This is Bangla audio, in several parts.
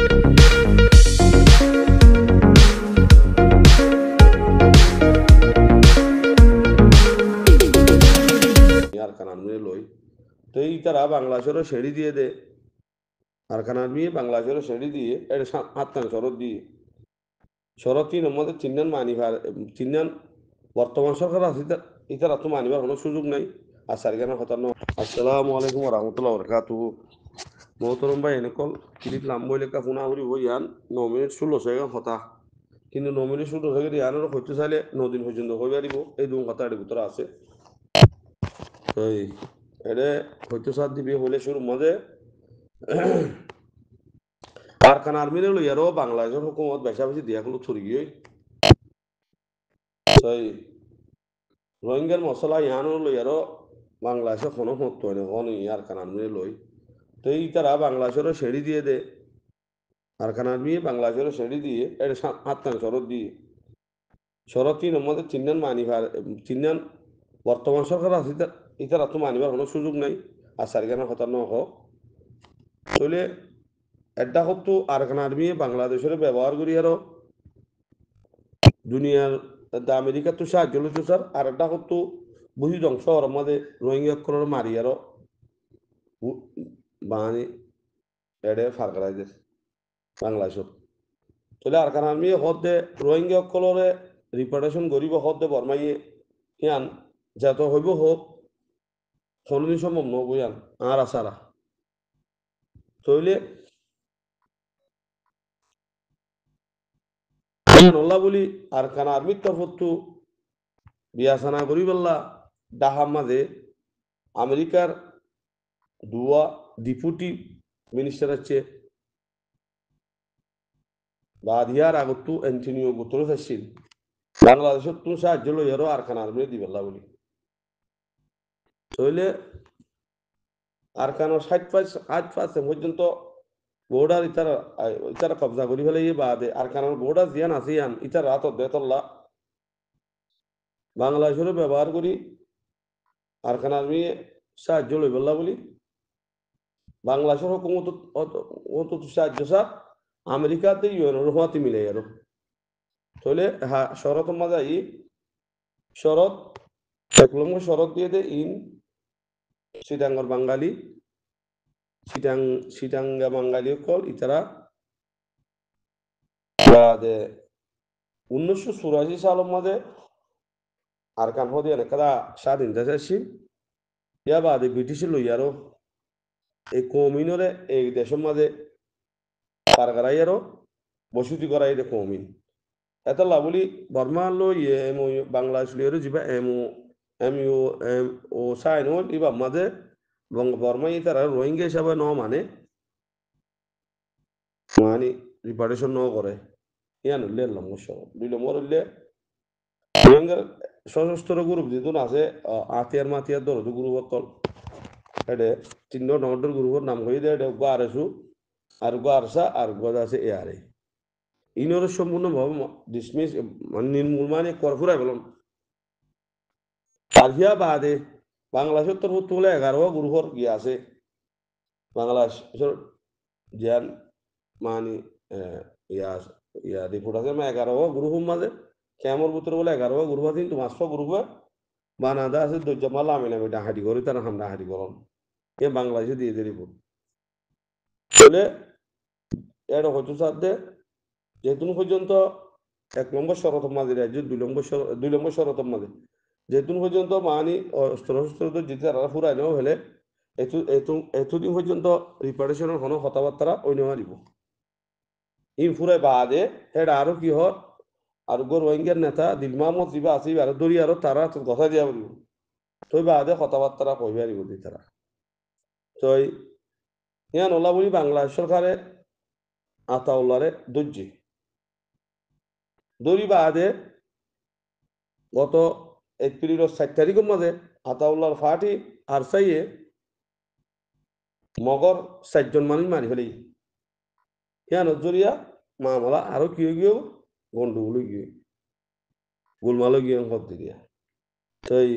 আরকান আর্মি লই তো এই তারা বাংলাদেশেরও শেড়ি দিয়ে দে আরকান আর্মি বাংলাদেশেরও শেড়ি দিয়ে এটা হাত্তান শরৎ দিয়ে শরৎ তিন মধ্যে চিহ্নান মানিবার চিহ্নান বর্তমান সরকার আছে ইতারা তো মানিবার কোনো সুযোগ নাই আর সারিগানা কথা ন আসসালামু আলাইকুম রহমতুল্লাহ বরকাতু মোহতরম ভাই এনেকল ক্লিপ লাম্বই লেখা ফোনা করি বই ইয়ান 9 মিনিট 16 কথা কিন্তু 9 মিনিট 16 ইয়ানোর হইতে চাইলে 9 দিন পর্যন্ত হয়ে পারিব এই দুই কথা এর ভিতরে আছে এই এটা হইতে সাথ দিবি হলে শুরু মাঝে আরকান আর্মিরে লইয়ারও বাংলাদেশের হুকুমত বেশা বেশি দিয়াগুলো ছড়ি গিয়ে সেই রোহিঙ্গার মশলা ইয়ানো লইয়ারও বাংলাদেশে কোনো মত হয় না হন আরকান আর্মিরে লই তো এই তারা বাংলাদেশেরও শেড়ি দিয়ে দে আরকান আর্মি বাংলাদেশেরও শেড়ি দিয়ে এটা হাত্তান শরৎ দিয়ে শরৎ তিন মধ্যে চিহ্নান মানিবার চিহ্নান বর্তমান সরকার আছে ইতারা তো মানিবার কোনো সুযোগ নাই আর সারিগানা কথা ন হোক তাহলে এটা হতো আরকান আর্মি বাংলাদেশের ব্যবহার করি আরো দুনিয়ার আমেরিকা তো সাহায্য লইতো স্যার আর একটা হতো বহি ধ্বংস হওয়ার মধ্যে রোহিঙ্গা করে মারি আরো বাঙালি এডে ফার করাই দে বাংলাদেশত তাহলে আরকান আর্মি হদে রোহিঙ্গা সকলরে রিপার্টেশন করিব হদে বর্মাইয়ে ইয়ান যত হইব হোক কোনোদিন সম্ভব নহব ইয়ান আর আসারা তইলে নল্লা বলি আরকান আর্মির তরফতো বিয়াসানা করি বললা ডাহার মাঝে আমেরিকার দুয়া ডিপুটি মিনিস্টার আছে বা দিয়ার আগতো অ্যান্টনিও গুতরেস আসছিল বাংলাদেশত তো সাহায্য লইয়ারও আরকান আর্মি দিবেলা বলি তইলে আরকানোর 60% পর্যন্ত বর্ডার ইতারা ইতারা কবজা করি ফেলে বাদে আরকানোর বর্ডার জিয়ান আছে ইয়ান ইতার রাত বেতল্লা বাংলাদেশেরও ব্যবহার করি আরকান আর্মি সাহায্য লইবেলা বলি বাংলাদেশের হুকুমত অত সাহায্য স্যার আমেরিকাতে ইউএনের হওয়াতে মিলে আরো তাহলে হ্যাঁ শরৎ মাঝে শরৎ এক নম্বর শরৎ দিয়ে they in সিটাঙ্গর Bangali সিটাঙ্গা Bangali call ইতারা বাদে 1984 সালের মাঝে আরকান হদি এলাকা স্বাধীনতা চাইছিল ইয়া বাদে ব্রিটিশ লইয়ারও এই কৌমিনরে এই দেশের মাঝে পার করাই আরো বসতি করাই দে কৌমিন এত লাভলি বর্মা লো ইয়ে এম বাংলাদেশ লিয়ারও যাবা এম ইউ এম ও সাইন হল ইবা মাঝে বর্মা ই তারা রোহিঙ্গা হিসাবে ন মানে মানে রিপার্টেশন ন করে ইয়ান উল্লে লম্বর 2 নম্বর উল্লে রোহিঙ্গার সশস্ত্র গ্রুপ যেহেতু আছে আতিয়ার মাতিয়ার দরদ গ্রুপ অকল এটা 3 নম্বর গ্রুপের নাম হয়ে দেয় এটা গারেসু আর গারসা আর গজা আছে এআরএ ইনর সম্পূর্ণভাবে ডিসমিস মানে নির্মূল মানে করফুরাই বলুন আর বাদে বাংলাদেশের তরফ তুলে 11 গ্রুপের গিয়ে আছে বাংলাদেশের জ্ঞান মানে ইয়া ইয়া রিপোর্ট আছে 11 গ্রুপের মাঝে কেমন ভিতরে বলে 11 গ্রুপ আছে কিন্তু 500 গ্রুপে বানাদা আছে দজ্জামাল আমি নামে ডাহাটি করি তারা হাম ডাহাটি করন এ বাংলাদেশে দিয়ে দিয়ে রিপোর্ট বলে এটা হয়তো সাথে যেহেতু পর্যন্ত 1 নম্বর শরতম মাঝে রাজ্য 2 নম্বর শরতম মাঝে যেহেতু পর্যন্ত মানি অস্ত্র জিতে তারা ফুরাই নেওয়া হলে এতদিন পর্যন্ত রিপারেশনের কোনো কথাবার্তা ওই নেওয়া দিব ই ফুরাই বাদে হেড আরো কি হর আর রোহিঙ্গার নেতা দিল মাহমদ জিবা আসি আর দরি আরো তারা কথা দিয়া বলিব তই বাদে কথাবার্তা কইবে আরিব দি তারা তই ইয়ান ওলা বলি বাংলাদেশ সরকারে আতাউল্লারে দর্জি দরি বাদে গত এপ্রিলের 7 তারিখের মাঝে আতাউল্লাহর ফাটি আর চাইয়ে মগর 4 জন মানুষ মারি ফেলি ইয়ান জরিয়া মামলা আরো কি গিয়েও গন্ডগোল গিয়ে গোলমালও গিয়ে করতে দিয়া তাই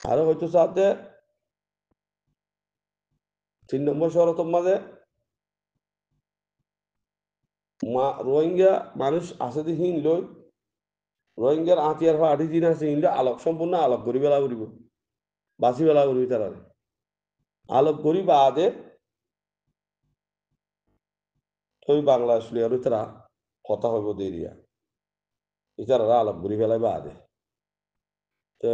আরো হয়তো সাথে 3 নম্বর শরতের মাঝে রোহিঙ্গা মানুষ আছে দি হিন লই রোহিঙ্গার আতিয়ার ফাটি দিন আছে হিনলে আলোক সম্পূর্ণ আলোক করি বেলা করিব বাসি বেলা করিবি তারা আলোক করি বাদে তুই বাংলা শুলিয়া তারা কথা হইব দেরিয়া ইতারা আলোক করি বেলায় বাদে তো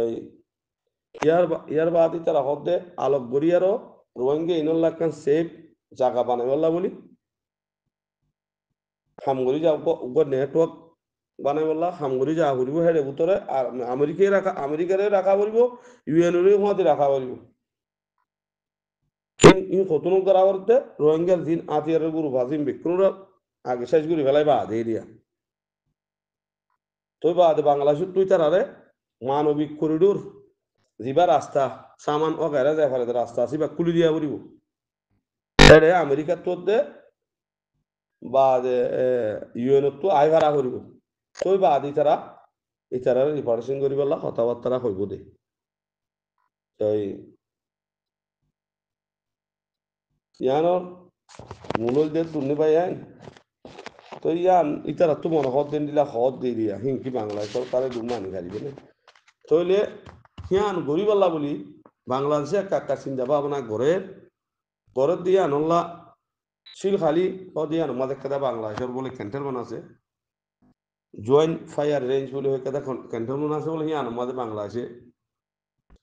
ইয়ার বাদে তারা হদে আলোক গড়িয়ারও রোহিঙ্গা ইনর লাগান সেফ জায়গা বানাই বললা বলি হামগরি যা নেটওয়ার্ক বানাই বললা হামগরি যা করিব হেডে ভিতরে আর আমেরিকারে রাখা বলব ইউএনরে মধ্যে রাখা বলব ই কতনো করা করতে রোহিঙ্গার দিন আতিয়ারের গুরু ভাজিম বিক্রুরা আগে শেষ করি ফেলাই বা দে দিয়া তুই বাদে বাংলাদেশের তুই তারারে মানবিক করিডোর যিবা রাস্তা সামান অগারে যায় ফেলে রাস্তা আছে বা খুলি দিয়া পড়িব এড়ে আমেরিকার তোর দে বা ইউএনত তো আই ভাড়া করিব তুই বাদ ইতারা রিপারেশন করি পেলা কথাবার্তা হইব দে তাই ইয়ানোর মূল যে দুর্নি পাই আইন তো ইয়ান ইতারা তো মনে হদ দিন দিলা হদ দিয়ে দিয়া হিংকি বাংলাদেশ সরকারে দুর্না আনি হারিবে না তইলে হিয়ান গরিবাল্লা বলি বাংলাদেশে কাকা চিন্তা ভাবনা ঘরের দিয়ে আনল্লা শিল খালি ও দিয়ে আনো মাঝে কেদা বাংলাদেশের বলে ক্যান্টনমেন্ট আছে জয়েন্ট ফায়ার রেঞ্জ বলে কেদা ক্যান্টনমেন্ট আছে বলে হিয়ান মাঝে বাংলাদেশে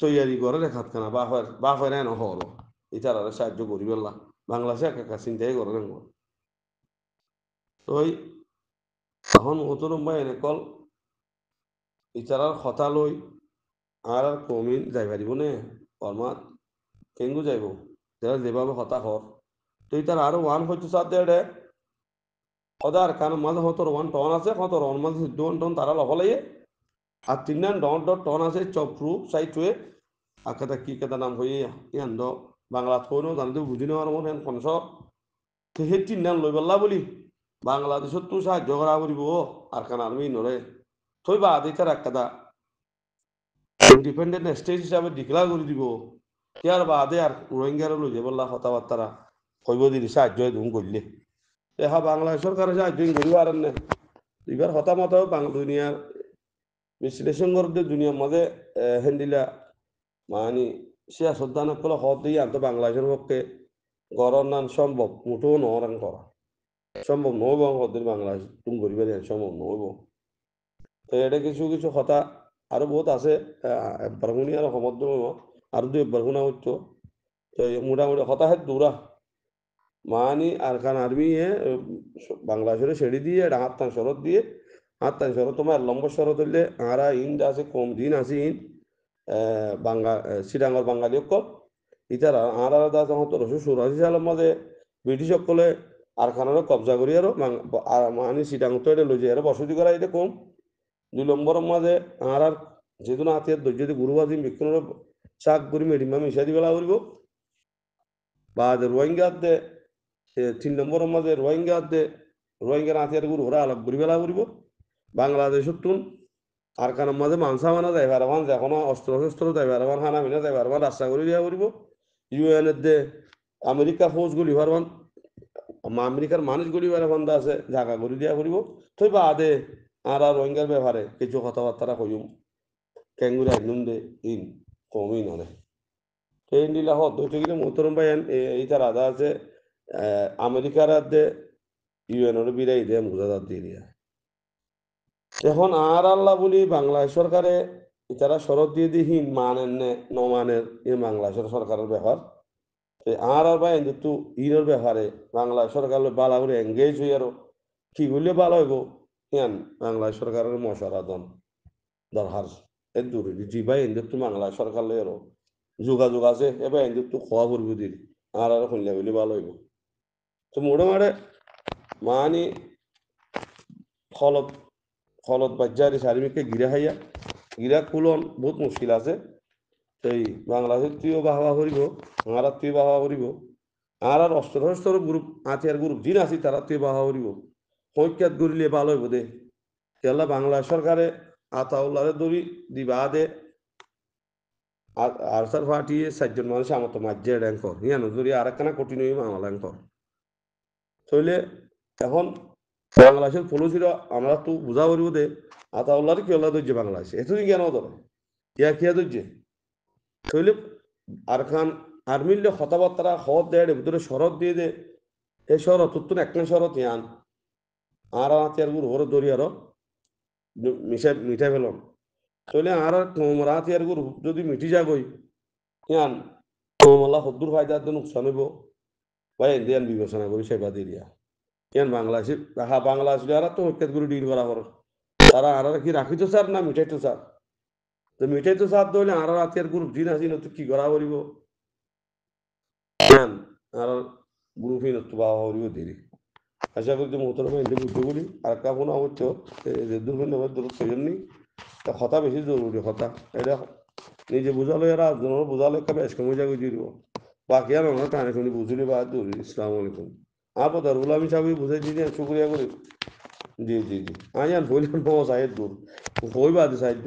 তৈয়ারি করে রেখাত খানা বাফের এন হর ইতারা সাহায্য গরিবাল্লা বাংলাদেশে কাকা চিন্তাই করে তই তখন অতরম্বা এনে কল ইতারার কথা লই আর কমিন যাই পারিব নে কর্মাত কেঙ্গু যাইব যারা যেভাবে হতা হর তুই তার আরো ওয়ান হইতে চার দেড়ে সদার কারণ মাঝে হতো ওয়ান টন আছে কত রন মাঝে দুন টন তারা লফলাইয়ে আর তিন ডন টন আছে চপ্রু সাইটুয়ে আর কেতা কি কেতা নাম হয়ে ইয়ান দ বাংলা থইনো জানতে বুঝি নেওয়ার মন হেন কনস তো সেই তিন লই পাল্লা বলি বাংলাদেশত তুই সাহায্য করা করিব আর কান আর্মি নরে থই বা আদি তার একটা ইন্ডিপেন্ডেন্ট স্টেট হিসাবে ডিক্লার করে দিব ইয়ার বাদে আর রোহিঙ্গার লই যে বললা কথাবার্তারা কইব দিদি সাহায্য ধুম করলে দেখা বাংলাদেশ সরকারের সাহায্য করিব আর না এবার হতামত দুনিয়ার বিশ্লেষণ করতে দুনিয়ার মধ্যে হেন্দিলা মানে সে শ্রদ্ধান করে হদ দিয়ে আনতো বাংলাদেশের পক্ষে গড়ন নান সম্ভব মুঠেও নরান করা সম্ভব নহব হদিন বাংলাদেশ তুমি করিবে সম্ভব নহব তো এটা কিছু কিছু কথা আরো বহুত আছে বারগুনি আর সমদ্র আর দুই বারগুনা হইতো তো মোটামুটি হতাহের দূরা মানি আর খান আর্মি বাংলাদেশের ছেড়ে দিয়ে হাত টান শরৎ দিয়ে হাত টান শরৎ তোমার লম্বা শরৎ হইলে আরা ইন আছে কম দিন আছে ইন চিরাঙর বাঙালি অকল ইতারা আর আলাদা যখন ১৩৮৪ সালের মাঝে ব্রিটিশ সকলে আরখানারও কবজা করি আরো মানে চিটাঙ তো এটা লই যায় বসতি করা এটা কম ২ নম্বরের মাঝে আর যেহেতু হাতিয়ার যদি গুরুবাদী বিক্ষণের চাক করি মেডিমা মিশাই দিবেলা করব বা রোহিঙ্গাতে ৩ নম্বরের মাঝে রোহিঙ্গার হাতিয়ার গুরু ওরা আলাপ করি বেলা করব বাংলাদেশের তুন আর কারণ মাঝে মানসা মানা যাই পারবান এখনো অস্ত্র শস্ত্র যাই পারবান হানা মিনা যাই পারবান রাস্তা করে দিয়া করব ইউএনের দে আমেরিকা ফৌজগুলি পারবান আমেরিকার মানুষগুলি পারবান আছে জায়গা করে দিয়া করব তুই বা আদে আর রোহিঙ্গার ব্যাপারে কিছু কথাবার্তা কইম ক্যাঙ্গুরি আইনুম দে ইন কমই নরে সেই দিলা হত হইতে গেলে মোহতরম ভাই এই তার আদা আছে আমেরিকার দে ইউএনের বিদায় দে মুজাদার দিয়ে দিয়া এখন আর আল্লাহ বলি বাংলাদেশ সরকারে তারা শরৎ দিয়ে দিহীন মানেন নমানের বাংলাদেশের সরকারের ব্যাপার আর ভাই কিন্তু ইনের ব্যাপারে বাংলাদেশ সরকার বালা করে এঙ্গেজ হই আরো কি করলে ভালো হইব ইয়ান বাংলাদেশ সরকারের মশারাদন দরকার এর দূরে জি ভাই কিন্তু বাংলাদেশ সরকার লই আরো যোগাযোগ আছে এবার কিন্তু খোয়া করবো দিন আর শুনলে বলি ভালো হইব তো মোটামুটি মানে ফলত ফলত বাজ্যারি চারিমিকে গিরা খাইয়া গিরা কুলন বহুত মুশকিল আছে সেই বাংলাদেশের তুইও বাহবা করিব আর তুই বাহবা করিব আর অস্ত্র শস্ত্র গ্রুপ আতিয়ার গ্রুপ যিন আছি তারা তুই বাহবা করিব সংখ্যাত গড়িলে ভালো হইব দে তেলা বাংলা সরকারে আতাউল্লারে দড়ি দিবা দে আরসার ফাটিয়ে 4জন মানুষ আমার তো মাঝে র্যাঙ্কর হিয়ানো যদি আর একখানা কঠিন হইব আমার র্যাঙ্কর তইলে এখন বাংলাদেশের পলিসিটা আমরা তো বুঝা পারিব দে আতাউল্লাহর কি আল্লাহ ধৈর্য বাংলাদেশ এতদিন কেন ধরে ইয়া কিয়া ধৈর্য তৈলে আর খান আর্মিলে কথাবার্তা হদ দেয় ভিতরে শরৎ দিয়ে দে এই শরৎ তুত্তুন একখান শরৎ ইয়ান আর আতিয়ার গুর হরে দরিয়ার মিঠাই ফেলন তৈলে আর তোমরা আতিয়ার গুর যদি মিটি যাগই ইয়ান তোমলা হদ্দুর ফায়দার নুকসান হইব বা ইন্ডিয়ান বিবেচনা করি সেবা দিয়া ইয়ান বাংলাদেশের রাখা বাংলাদেশ আর তো হত্যাত করে ডিল করা করো তারা আর কি রাখি তো স্যার না মিঠাই তো স্যার তো মিঠাই তো স্যার ধরলে আর আতিয়ার গ্রুপ দিন আসি তো কি করা করিব আর গ্রুপই নতো বাবা করিব দেরি আশা করি মোহতরমা এনে বুঝতে বলি আর কাপড় অবশ্য যে দুর্গন্ধ দূর প্রয়োজন নেই তা কথা বেশি জরুরি কথা এটা নিজে বুঝালো এরা বুঝালো একটা বেশ কমে যাবে দিয়ে দিব বাকি আর আমরা টানে শুনি বুঝলি বা জরুরি ইসলাম আলাইকুম আপদ আর গুলামি সাহেব বুঝাই দিয়ে শুক্রিয়া করি জি জি জি আয়ান বললেন সাহেব দূর কই বাদে সাহেব